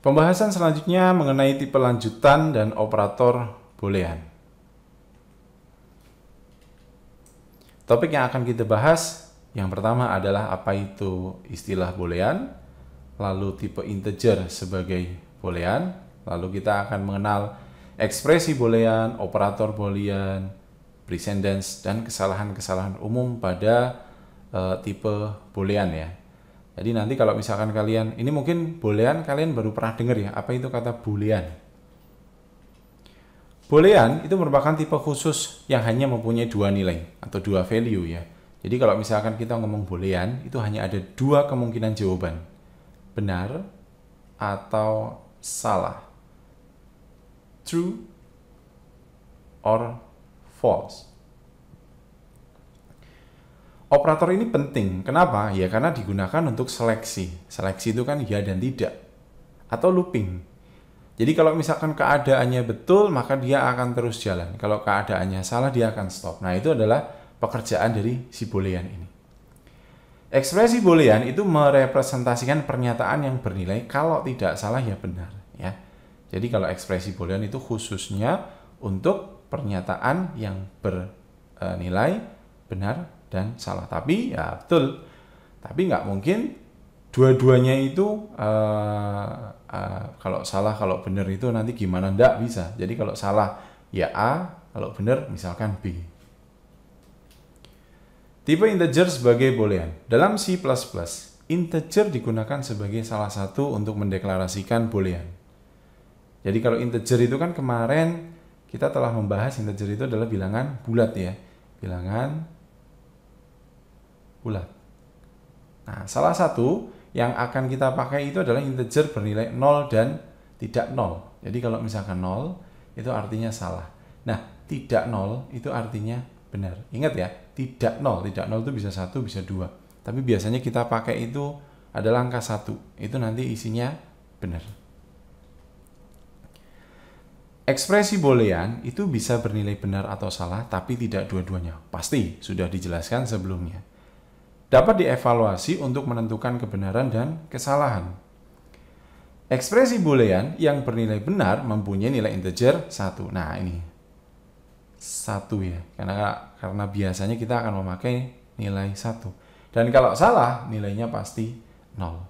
Pembahasan selanjutnya mengenai tipe lanjutan dan operator boolean. Topik yang akan kita bahas yang pertama adalah apa itu istilah boolean, lalu tipe integer sebagai boolean, lalu kita akan mengenal ekspresi boolean, operator boolean, precedence, dan kesalahan-kesalahan umum pada tipe boolean ya. Jadi nanti kalau misalkan kalian, ini mungkin boolean kalian baru pernah dengar ya, apa itu kata boolean. Boolean itu merupakan tipe khusus yang hanya mempunyai dua nilai atau dua value ya. Jadi kalau misalkan kita ngomong boolean, itu hanya ada dua kemungkinan jawaban. Benar atau salah. True or false. Operator ini penting. Kenapa? Ya karena digunakan untuk seleksi. Seleksi itu kan ya dan tidak. Atau looping. Jadi kalau misalkan keadaannya betul, maka dia akan terus jalan. Kalau keadaannya salah, dia akan stop. Nah, itu adalah pekerjaan dari si boolean ini. Ekspresi boolean itu merepresentasikan pernyataan yang bernilai kalau tidak salah ya benar. Ya. Jadi kalau ekspresi boolean itu khususnya untuk pernyataan yang bernilai benar dan salah. Tapi ya betul. Tapi nggak mungkin dua-duanya itu kalau salah kalau benar itu nanti gimana, ndak bisa. Jadi kalau salah ya A, kalau benar misalkan B. Tipe integer sebagai boolean. Dalam C++, integer digunakan sebagai salah satu untuk mendeklarasikan boolean. Jadi kalau integer itu kan kemarin kita telah membahas integer itu adalah bilangan bulat ya. Bilangan bulat. Nah, salah satu yang akan kita pakai itu adalah integer bernilai 0 dan tidak 0. Jadi kalau misalkan 0 itu artinya salah. Nah, tidak 0 itu artinya benar. Ingat ya, tidak 0. Tidak 0 itu bisa 1, bisa 2. Tapi biasanya kita pakai itu adalah angka 1. Itu nanti isinya benar. Ekspresi boolean itu bisa bernilai benar atau salah, tapi tidak dua-duanya. Pasti sudah dijelaskan sebelumnya. Dapat dievaluasi untuk menentukan kebenaran dan kesalahan. Ekspresi boolean yang bernilai benar mempunyai nilai integer 1. Nah, ini 1 ya. Karena biasanya kita akan memakai nilai 1. Dan kalau salah, nilainya pasti 0.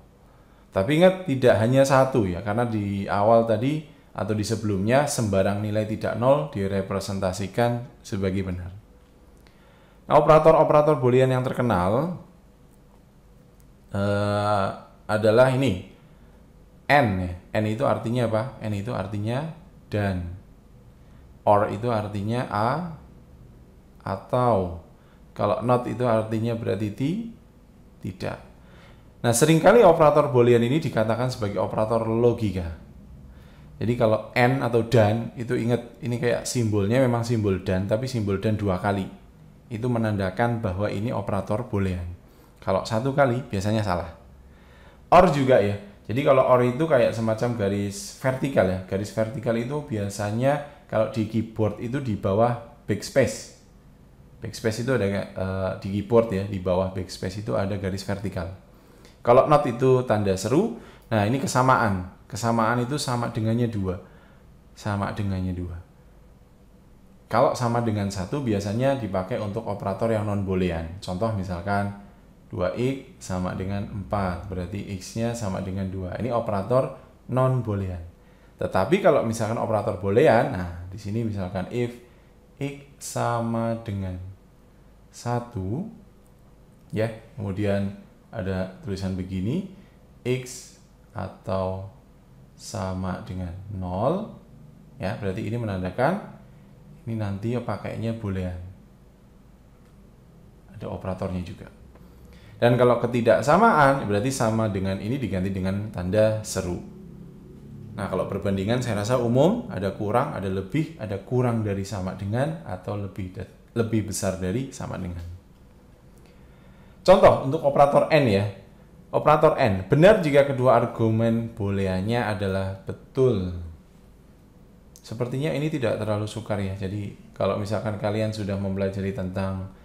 Tapi ingat, tidak hanya 1 ya. Karena di awal tadi atau di sebelumnya, sembarang nilai tidak 0 direpresentasikan sebagai benar. Nah, operator-operator boolean yang terkenal adalah ini N ya. N itu artinya apa? N itu artinya dan. Or itu artinya A, atau kalau not itu artinya berarti tidak. Nah, seringkali operator boolean ini dikatakan sebagai operator logika. Jadi kalau N atau dan itu ingat, ini kayak simbolnya memang simbol dan, tapi simbol dan 2 kali. Itu menandakan bahwa ini operator boolean. Kalau 1 kali biasanya salah. Or juga ya. Jadi kalau or itu kayak semacam garis vertikal ya. Garis vertikal itu biasanya kalau di keyboard itu di bawah backspace. Backspace itu ada di keyboard ya, di bawah backspace itu ada garis vertikal. Kalau not itu tanda seru. Nah, ini kesamaan. Kesamaan itu sama dengannya 2. Sama dengannya 2. Kalau sama dengan 1 biasanya dipakai untuk operator yang non boolean. Contoh misalkan 2x sama dengan 4, berarti x-nya sama dengan 2. Ini operator non boolean. Tetapi kalau misalkan operator boolean, nah di sini misalkan if x sama dengan 1 ya, kemudian ada tulisan begini, x atau sama dengan 0 ya, berarti ini menandakan ini nanti pakainya boolean. Ada operatornya juga. Dan kalau ketidaksamaan berarti sama dengan ini diganti dengan tanda seru. Nah, kalau perbandingan saya rasa umum, ada kurang, ada lebih, ada kurang dari sama dengan, atau lebih besar dari sama dengan. Contoh untuk operator N ya. Operator N, benar jika kedua argumen booleannya adalah betul. Sepertinya ini tidak terlalu sukar ya. Jadi kalau misalkan kalian sudah mempelajari tentang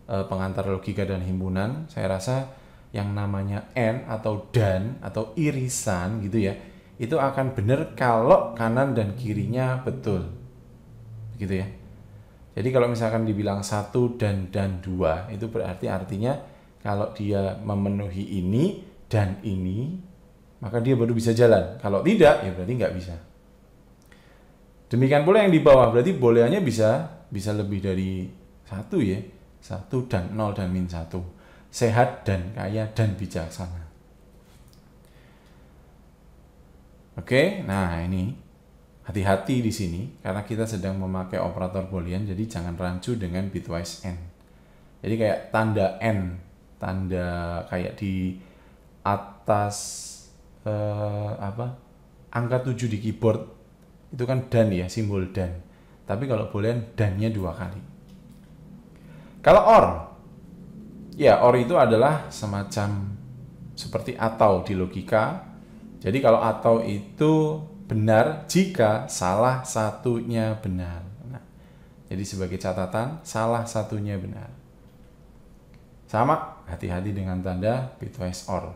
pengantar logika dan himpunan, saya rasa yang namanya N atau dan atau irisan gitu ya, itu akan benar kalau kanan dan kirinya betul. Begitu ya. Jadi kalau misalkan dibilang 1 dan 2, itu berarti artinya kalau dia memenuhi ini dan ini, maka dia baru bisa jalan. Kalau tidak, ya berarti nggak bisa. Demikian pula yang di bawah, berarti booleannya bisa lebih dari 1 ya. 1 dan 0 dan min 1. Sehat dan kaya dan bijaksana. Oke, nah ini hati-hati di sini karena kita sedang memakai operator boolean, jadi jangan rancu dengan bitwise n. Jadi kayak tanda n, tanda kayak di atas angka 7 di keyboard itu kan dan ya, simbol dan. Tapi kalau boolean dan-nya 2 kali. Kalau or, ya or itu adalah semacam seperti atau di logika. Jadi kalau atau itu benar jika salah satunya benar. Nah, jadi sebagai catatan, salah satunya benar. Sama, hati-hati dengan tanda bitwise or.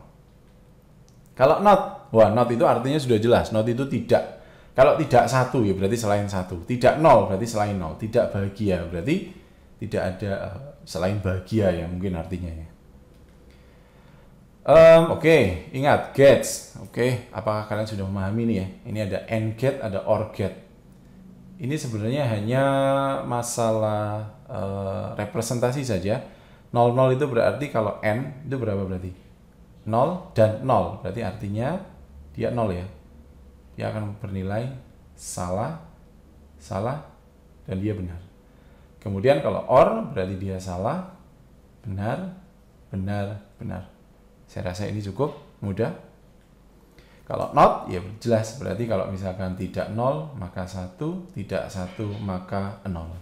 Kalau not, wah not itu artinya sudah jelas. Not itu tidak. Kalau tidak 1 ya berarti selain 1. Tidak 0 berarti selain 0. Tidak bahagia berarti tidak ada selain bahagia ya mungkin artinya ya. Oke, ingat gets. Oke, apakah kalian sudah memahami ini ya? Ini ada and get, ada or get. Ini sebenarnya hanya masalah representasi saja. 00 itu berarti kalau n itu berapa berarti? 0 dan 0 berarti artinya dia 0 ya. Dia akan bernilai salah, salah, dan dia benar. Kemudian kalau or berarti dia salah, benar, benar, benar. Saya rasa ini cukup mudah. Kalau not, ya jelas. Berarti kalau misalkan tidak 0, maka 1. Tidak 1, maka 0.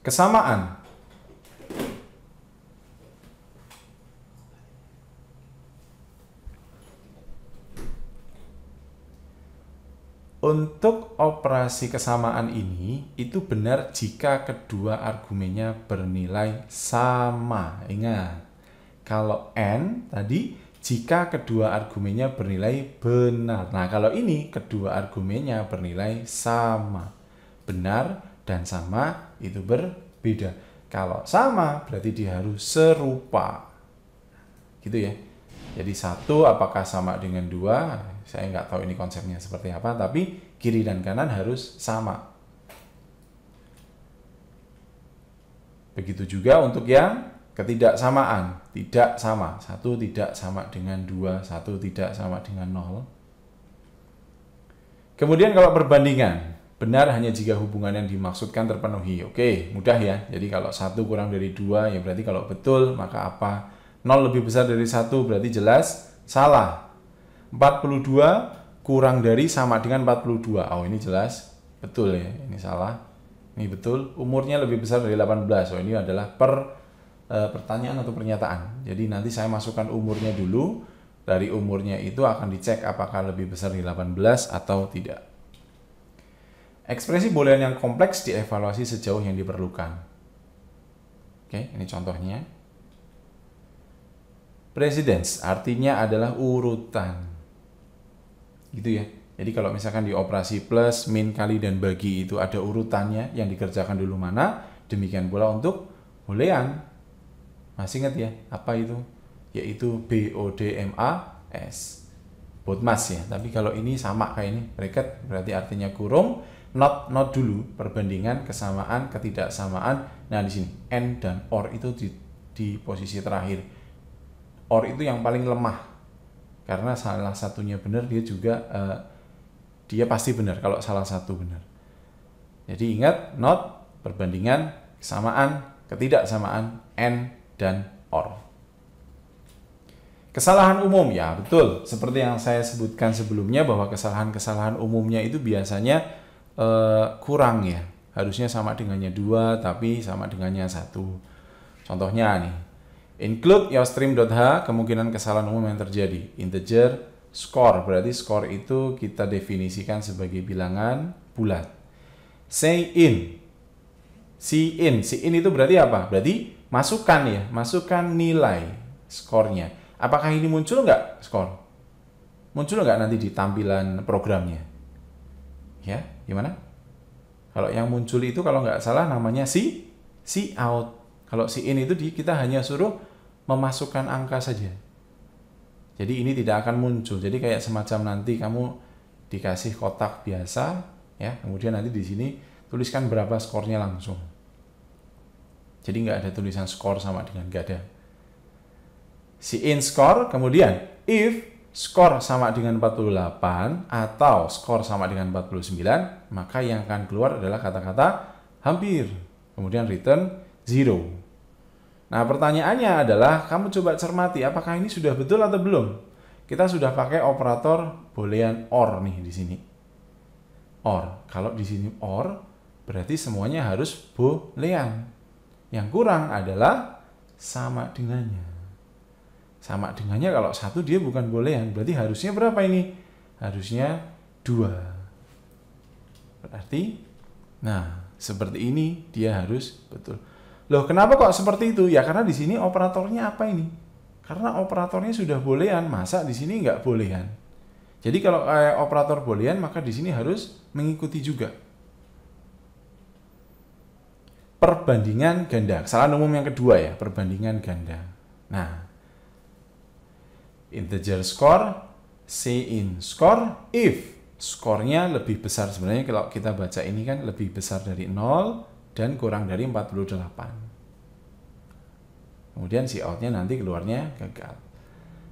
Kesamaan. Untuk operasi kesamaan ini, itu benar jika kedua argumennya bernilai sama. Ingat. Kalau n tadi jika kedua argumennya bernilai benar. Nah, kalau ini kedua argumennya bernilai sama. Benar dan sama itu berbeda. Kalau sama berarti dia harus serupa. Gitu ya. Jadi 1 apakah sama dengan 2? Saya nggak tahu ini konsepnya seperti apa, tapi kiri dan kanan harus sama. Begitu juga untuk yang ketidaksamaan, tidak sama. 1 tidak sama dengan 2, 1 tidak sama dengan 0. Kemudian kalau perbandingan, benar hanya jika hubungan yang dimaksudkan terpenuhi. Oke, mudah ya. Jadi kalau 1 kurang dari 2, ya berarti kalau betul, maka apa? 0 lebih besar dari 1, berarti jelas salah. 42 kurang dari sama dengan 42. Oh, ini jelas betul ya. Ini salah. Ini betul. Umurnya lebih besar dari 18. Oh, ini adalah pertanyaan atau pernyataan. Jadi nanti saya masukkan umurnya dulu. Dari umurnya itu akan dicek apakah lebih besar dari 18 atau tidak. Ekspresi boolean yang kompleks dievaluasi sejauh yang diperlukan. Oke, ini contohnya. Precedence artinya adalah urutan. Gitu ya. Jadi kalau misalkan di operasi plus, min, kali, dan bagi itu ada urutannya yang dikerjakan dulu mana, demikian pula untuk boolean. Masih ingat ya, apa itu? Yaitu BODMAS. Bodmas ya, tapi kalau ini sama kayak ini, bracket berarti artinya kurung, not dulu, perbandingan, kesamaan, ketidaksamaan. Nah di sini, and dan or itu di posisi terakhir. Or itu yang paling lemah, karena salah satunya benar, dia juga, dia pasti benar kalau salah satu benar. Jadi ingat, not, perbandingan, kesamaan, ketidaksamaan, and, dan or. Kesalahan umum, ya betul. Seperti yang saya sebutkan sebelumnya bahwa kesalahan-kesalahan umumnya itu biasanya kurang ya. Harusnya sama dengannya 2, tapi sama dengannya 1. Contohnya nih. Include yourstream.h, kemungkinan kesalahan umum yang terjadi. Integer, score, berarti score itu kita definisikan sebagai bilangan bulat. Say in. See in itu berarti apa? Berarti masukkan ya, masukkan nilai skornya. Apakah ini muncul nggak skor? Muncul nggak nanti di tampilan programnya? Ya, gimana? Kalau yang muncul itu kalau nggak salah namanya si out. Kalau si in itu kita hanya suruh memasukkan angka saja. Jadi ini tidak akan muncul. Jadi kayak semacam nanti kamu dikasih kotak biasa, ya. Kemudian nanti di sini tuliskan berapa skornya langsung. Jadi nggak ada tulisan skor sama dengan nggak ada. Si in skor, kemudian if skor sama dengan 48 atau skor sama dengan 49, maka yang akan keluar adalah kata-kata hampir. Kemudian return 0. Nah, pertanyaannya adalah kamu coba cermati apakah ini sudah betul atau belum. Kita sudah pakai operator boolean or nih di sini. Or. Kalau di sini or berarti semuanya harus boolean. Yang kurang adalah sama dengannya. Sama dengannya kalau satu dia bukan boolean, berarti harusnya berapa ini? Harusnya 2. Berarti nah, seperti ini dia harus betul. Loh, kenapa kok seperti itu? Ya karena di sini operatornya apa ini? Karena operatornya sudah boolean, masa di sini nggak boolean? Jadi kalau kayak operator boolean, maka di sini harus mengikuti juga. Perbandingan ganda. Kesalahan umum yang kedua ya, perbandingan ganda. Nah, integer score, in score, if skornya lebih besar. Sebenarnya kalau kita baca ini kan lebih besar dari 0 dan kurang dari 48. Kemudian si outnya nanti keluarnya gagal.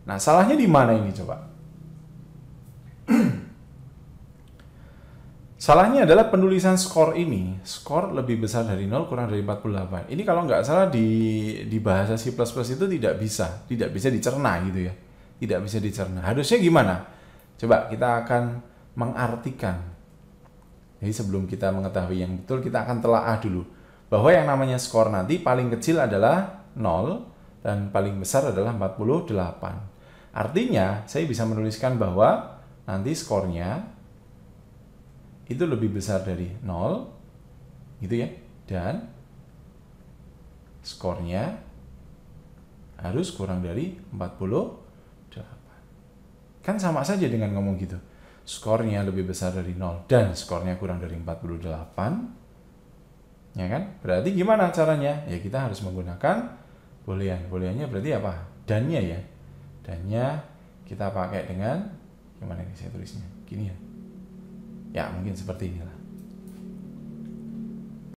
Nah, salahnya di mana ini coba? Salahnya adalah penulisan skor ini. Skor lebih besar dari 0 kurang dari 48. Ini kalau nggak salah di bahasa C++ itu tidak bisa dicerna gitu ya. Tidak bisa dicerna. Harusnya gimana? Coba kita akan mengartikan. Jadi sebelum kita mengetahui yang betul, kita akan telaah dulu. Bahwa yang namanya skor nanti paling kecil adalah 0 dan paling besar adalah 48. Artinya, saya bisa menuliskan bahwa nanti skornya itu lebih besar dari 0, gitu ya. Dan skornya harus kurang dari 48. Kan sama saja dengan ngomong gitu. Skornya lebih besar dari 0 dan skornya kurang dari 48, ya kan? Berarti gimana caranya? Ya kita harus menggunakan boolean. Booleannya berarti apa? Dan-nya ya. Dan-nya kita pakai dengan, gimana ini saya tulisnya? Gini ya. Ya mungkin seperti inilah.